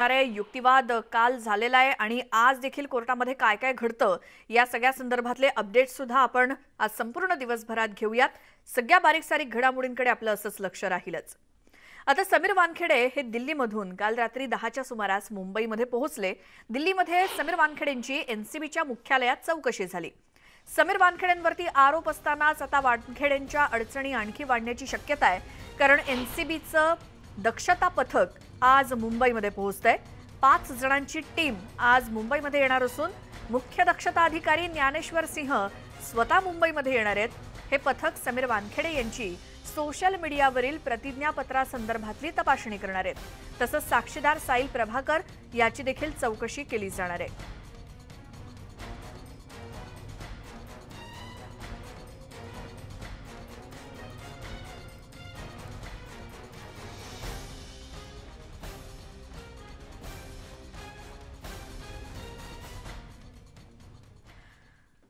युक्तिवाद काल झालेला आहे आणि आज देखील कोर्टामध्ये काय काय घडतं या सगळ्या संदर्भातले अपडेट सुद्धा आपण आज संपूर्ण दिवसभरात घेऊयात। सगळ्या बारीक सारीक घडामोडींकडे आपलं असंच लक्ष राहीलच। आता समीर वानखेडे हे दिल्लीमधून काल रात्री 10च्या सुमारास मुंबईमध्ये पोहोचले। दिल्लीमध्ये समीर वानखेडेंची एनसीबीच्या मुख्यालयात चौकशी झाली। समीर वानखेडेंवरती आरोप असतानाच आता वानखेडेंच्या अडचणी आणखी वाढण्याची शक्यता आहे, कारण एनसीबीचं दक्षता पथक आज मुंबईमध्ये पोहोचतंय। 5 जणांची टीम आज मुंबईमध्ये येणार असून मुख्य दक्षता अधिकारी ज्ञानेश्वर सिंह स्वतः मुंबईमध्ये येणार आहेत। हे पथक समीर वानखेडे यांची सोशल मीडियावरील प्रतिज्ञापत्रासंदर्भातली तपासणी करणार आहेत। तसंच साक्षीदार साईल प्रभाकर याची देखील चौकशी केली जाणार आहे।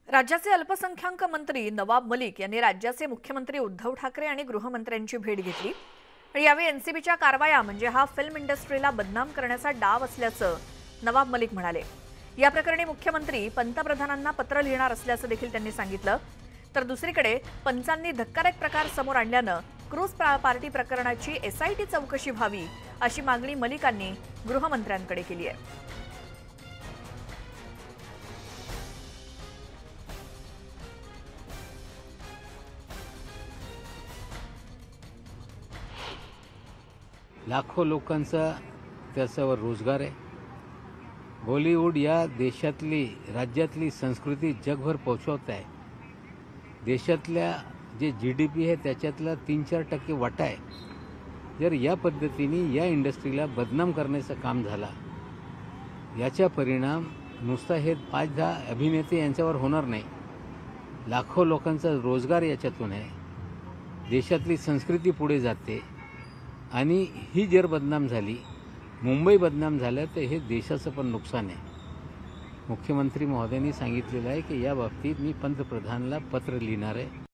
राज्याचे अल्पसंख्याक मंत्री नवाब मलिक यांनी राज्याचे मुख्यमंत्री उद्धव ठाकरे आणि गृहमंत्र्यांची भेट घेतली आणि यावेळी एनसीबीच्या कारवाया म्हणजे हा फिल्म इंडस्ट्रीला बदनाम करण्याचा डाव असल्याचं नवाब मलिक म्हणाले। या प्रकरणी मुख्यमंत्री पंतप्रधानांना पत्र लिहिणार असल्याचं देखील त्यांनी सांगितलं। तर दुसरीकडे पंचांनी धक्कादायक प्रकार समोर आणल्यानं क्रूज पार्टी प्रकरणाची एसआयटी चौकशी व्हावी अशी मागणी मलिकांनी गृहमंत्र्यांकडे केली आहे। लाखो लोकांचा त्याच्यावर रोजगार आहे। बॉलिवूड या देशातली राज्यातली संस्कृती जगभर पोहोचवत आहे। देशातल्या जे जीडीपी आहे त्याच्यातला 3-4% वाटा आहे। जर या पद्धतीने या इंडस्ट्रीला बदनाम करण्याचं काम झाला, याचा परिणाम नुसता हे 5-10 अभिनेते यांच्यावर होणार नाही, लाखो लोकांचा रोजगार याच्यातून आहे। देशातली संस्कृती पुढे जाते आणि ही जर बदनाम झाली, मुंबई बदनाम झालं तर हे देशाचं पण नुकसान आहे। मुख्यमंत्री महोदयांनी सांगितलेलं आहे की या बाबतीत मी पंतप्रधानांना पत्र लिहिणार आहे।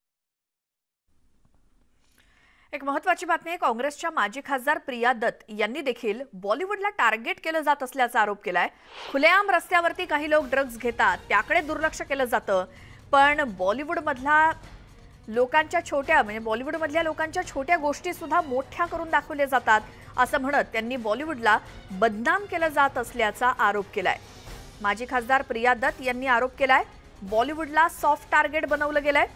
एक महत्त्वाची बातमी आहे, काँग्रेसच्या माजी खासदार प्रिया दत्त यांनी देखील बॉलिवूडला टार्गेट केलं जात असल्याचा आरोप केलाय। खुलेआम रस्त्यावरती काही लोक ड्रग्ज घेतात त्याकडे दुर्लक्ष केलं जातं, पण बॉलिवूडमधल्या लोकांच्या छोट्या गोष्टी सुद्धा मोठ्या करून दाखवल्या जातात असं म्हणत त्यांनी बॉलिवूडला बदनाम केलं जात असल्याचा आरोप केलाय। माजी खासदार प्रिया दत्त यांनी आरोप केलाय, बॉलिवूडला सॉफ्ट टार्गेट बनवलं गेलंय।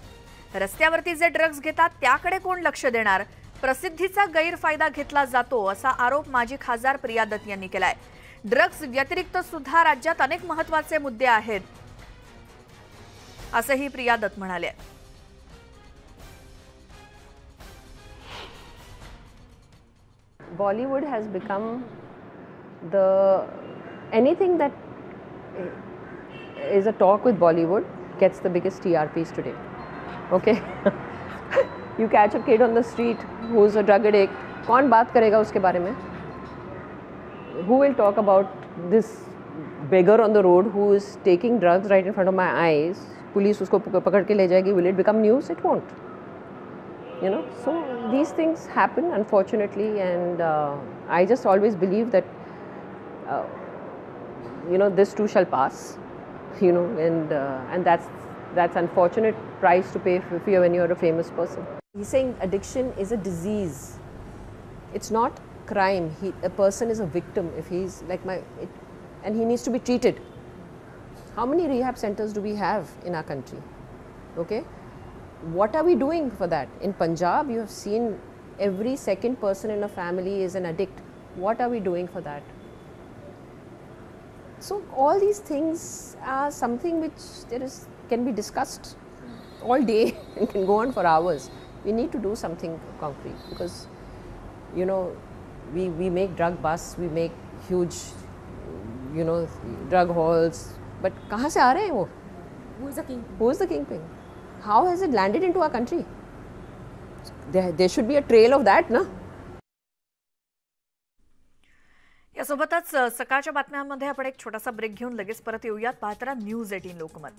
रस्त्यावरती जे ड्रग्ज घेतात त्याकडे कोण लक्ष देणार, प्रसिद्धीचा गैरफायदा घेतला जातो असा आरोप माजी खासदार प्रिया दत्त यांनी केलाय। ड्रग्ज व्यतिरिक्त सुद्धा राज्यात अनेक महत्त्वाचे मुद्दे आहेत असंही प्रिया दत्त म्हणाले। Bollywood has become anything that is a talk with Bollywood gets the biggest TRPs today. Okay, you catch a kid on the street who's a drug addict, कौन बात करेगा उसके बारे में? Who will talk about this beggar on the road who is taking drugs right in front of my eyes? Police उसको पकड़ के ले जाएगी. Will it become news? It won't. You know, so these things happen unfortunately, and I just always believe that this too shall pass, and that's unfortunate price to pay when you're a famous person. He's saying addiction is a disease. It's not crime. A person is a victim if he's like and he needs to be treated. How many rehab centers do we have in our country? Okay. What are we doing for that? In Punjab, you have seen every second person in a family is an addict. What are we doing for that? So all these things are something which can be discussed all day and can go on for hours. We need to do something concrete because, we make drug busts, we make huge, drug halls. But कहाँ से आ रहे हैं वो? Who is the king? Who is the kingpin? How has it landed into our country? There should be a trail of that, ना? यासोबतच सकाळच्या बातम्यांमध्ये आपण एक छोटासा ब्रेक घेऊन लगेच परत येऊयात। पाहत रहा न्यूज 18 लोकमत।